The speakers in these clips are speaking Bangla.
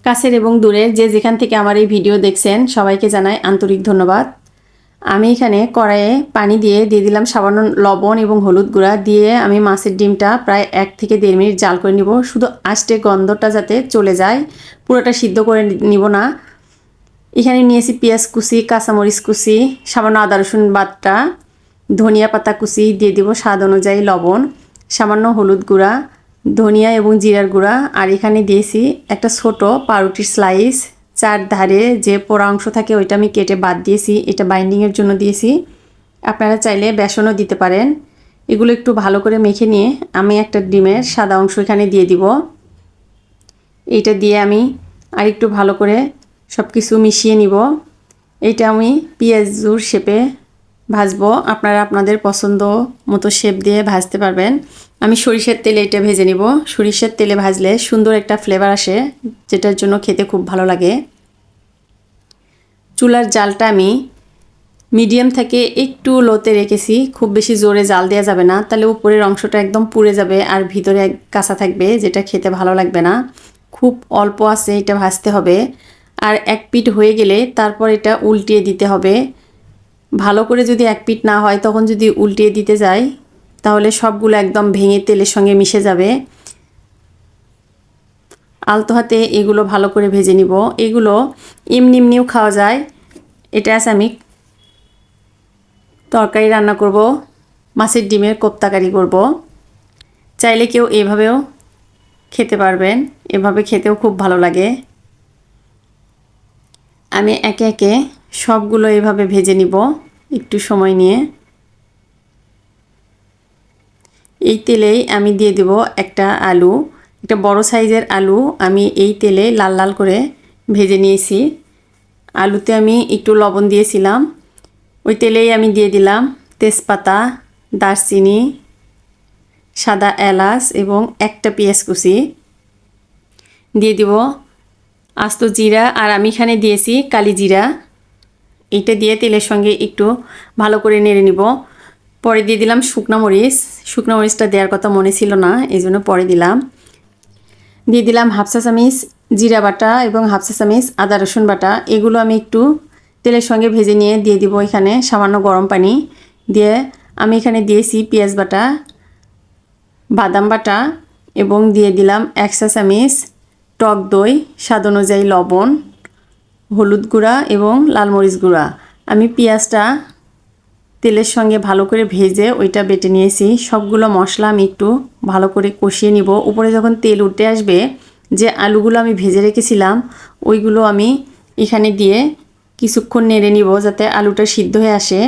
কাছের এবং দূরের যে যেখান থেকে আমার এই ভিডিও দেখছেন সবাইকে জানাই আন্তরিক ধন্যবাদ। আমি এখানে কড়াইয়ে পানি দিয়ে দিলাম সামান্য লবণ এবং হলুদ গুঁড়া দিয়ে আমি মাছের ডিমটা প্রায় 1 থেকে 1.5 মিনিট জাল করে নিব। শুধু আস্তে গন্ধটা যাতে চলে যায়, পুরোটা সিদ্ধ করে নিব না। এখানে নিয়েছি পেঁয়াজ কুচি, কাঁচামরিচ কুচি, সামান্য আদা রসুন বাটা, ধনিয়া পাতা কুচি, দিয়ে দিব স্বাদ অনুযায়ী লবণ, সামান্য হলুদ গুঁড়া, ধনিয়া এবং জিরার গুঁড়া। আর এখানে দিয়েছি একটা ছোট পাউরুটির স্লাইস, চারধারে যে পোড়া অংশ থাকে ওইটা আমি কেটে বাদ দিয়েছি, এটা বাইন্ডিংয়ের জন্য দিয়েছি। আপনারা চাইলে বেসনও দিতে পারেন। এগুলো একটু ভালো করে মেখে নিয়ে আমি একটা ডিমের সাদা অংশ এখানে দিয়ে দিব। এইটা দিয়ে আমি আর একটু ভালো করে সব কিছু মিশিয়ে নিব। এইটা আমি পেঁয়াজুর শেপে ভাজবো, আপনারা আপনাদের পছন্দ মতো শেপ দিয়ে ভাজতে পারবেন। আমি সরিষার তেলে এটা ভেজে নিব। সরিষার তেলে ভাজলে সুন্দর একটা ফ্লেভার আসে, যেটার জন্য খেতে খুব ভালো লাগে। চুলার জালটা আমি মিডিয়াম থেকে একটু লোতে রেখেছি, খুব বেশি জোরে জাল দেওয়া যাবে না, তাহলে উপরের অংশটা একদম পুড়ে যাবে আর ভিতরে কাঁচা থাকবে, যেটা খেতে ভালো লাগবে না। খুব অল্প আছে এটা ভাজতে হবে। আর এক পিঠ হয়ে গেলে তারপর এটা উল্টিয়ে দিতে হবে। ভালো করে যদি এক পিঠ না হয় তখন যদি উল্টিয়ে দিতে যাই তাহলে সবগুলো একদম ভেঙে তেলের সঙ্গে মিশে যাবে। আলতো হাতে এগুলো ভালো করে ভেজে নিব। এগুলো এমনিও খাওয়া যায়। এটা আছে আমি তরকারি রান্না করব, মাছের ডিমের কোপ্তাকারি করব। চাইলে কেউ এভাবেও খেতে পারবেন, এভাবে খেতেও খুব ভালো লাগে। আমি একে একে সবগুলো এভাবে ভেজে নিব একটু সময় নিয়ে। এই তেলেই আমি দিয়ে দেব একটা আলু, একটা বড় সাইজের আলু আমি এই তেলে লাল লাল করে ভেজে নিয়েছি। আলুতে আমি একটু লবণ দিয়েছিলাম। ওই তেলেই আমি দিয়ে দিলাম তেজপাতা, দারচিনি, সাদা এলাচ এবং একটা পেঁয়াজ কুচি। দিয়ে দিব আস্ত জিরা, আর আমি এখানে দিয়েছি কালি জিরা। এইটা দিয়ে তেলের সঙ্গে একটু ভালো করে নেড়ে নিব। পরে দিয়ে দিলাম শুকনো মরিচ। শুকনো মরিচটা দেওয়ার কথা মনে ছিল না, এই জন্য পরে দিলাম। দিয়ে দিলাম হাফ চা চামচ জিরা বাটা এবং হাফ চা চামচ আদা রসুন বাটা। এগুলো আমি একটু তেলের সঙ্গে ভেজে নিয়ে দিয়ে দিব এখানে সামান্য গরম পানি দিয়ে। আমি এখানে দিয়েছি পেঁয়াজ বাটা, বাদাম বাটা এবং দিয়ে দিলাম 1 চা চামচ টক দই, স্বাদ অনুযায়ী লবণ, হলুদ গুঁড়া এবং লাল মরিচ গুঁড়া। আমি পেঁয়াজটা তেলের সঙ্গে ভালো করে ভেজে ওইটা বেটে নিয়েছি। সবগুলো মশলা আমি একটু ভালো করে কষিয়ে নিব। উপরে যখন তেল উঠে আসবে, যে আলুগুলো আমি ভেজে রেখেছিলাম ওইগুলো আমি এখানে দিয়ে কিছুক্ষণ নেড়ে নিব যাতে আলুটা সিদ্ধ হয়ে আসে।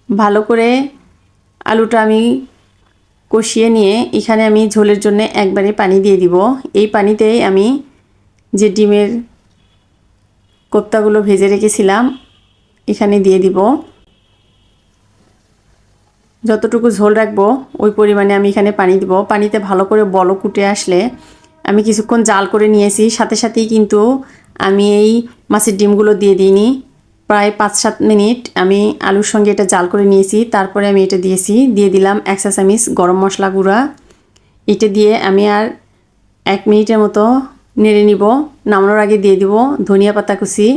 ভালো করে আলুটা আমি কষিয়ে নিয়ে এখানে আমি ঝোলের জন্য একবারে পানি দিয়ে দিব। এই পানিতেই আমি যে ডিমের কোপ্তাগুলো ভেজে রেখেছিলাম এখানে দিয়ে দিব। যতটুকু ঝোল রাখবো ওই পরিমাণে আমি এখানে পানি দিব। পানিতে ভালো করে বলক উঠে আসলে আমি কিছুক্ষণ জাল করে নিয়েছি। সাথে সাথেই কিন্তু আমি এই মাছের ডিমগুলো দিয়ে দিইনি, প্রায় 5-7 মিনিট আমি আলুর সঙ্গে এটা জাল করে নিয়েছি। তারপরে আমি এটা দিয়ে দিলাম 1 চা চামচ গরম মশলা গুঁড়া। এটা দিয়ে আমি আর 1 মিনিটের মতো নেড়ে নিব। নামানোর আগে দিয়ে দিব ধনিয়া পাতা কুচি।